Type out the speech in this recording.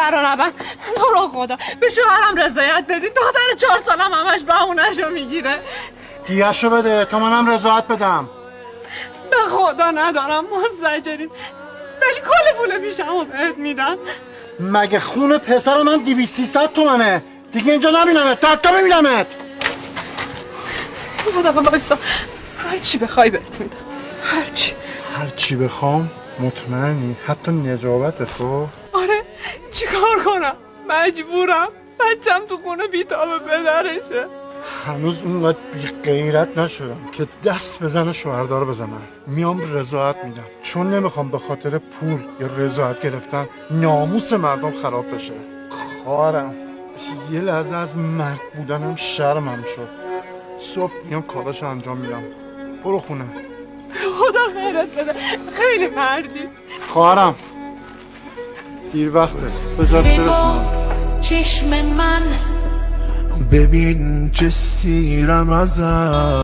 سر و نبند. تو رو خدا به شوهرم رضایت بدید. دختر 4 سالم همش بهونه‌شو میگیره. دیگه‌شو بده تا منم رضایت بدم. به خدا ندارم مزجرین، ولی کل پول پیشمو بهت میدم. مگه خون پسر من 200-300 تومنه؟ دیگه اینجا نبینمت، تا ببینمت. خدا بایستا، هر چی بخوای بهت میدم. هر چی بخوام؟ مطمئنی؟ حتی نجابت تو؟ آره، چیکار کنم؟ مجبورم. بچم تو خونه بی‌تاب پدرشه. هنوز اونقدر بی غیرت نشدم که دست بزنه شوهردار بزنم. میام رضایت میدم، چون نمیخوام به خاطر پول یا رضایت گرفتن ناموس مردم خراب بشه. خواهرم یه لحظه از مرد بودنم شرمم شد. صبح میام کاراشو انجام میدم. برو خونه. خدا خیرت بده، خیلی مردی. خواهرم دیر وقته، بذار برسونم. چشم من ببین چه سیرم ازم.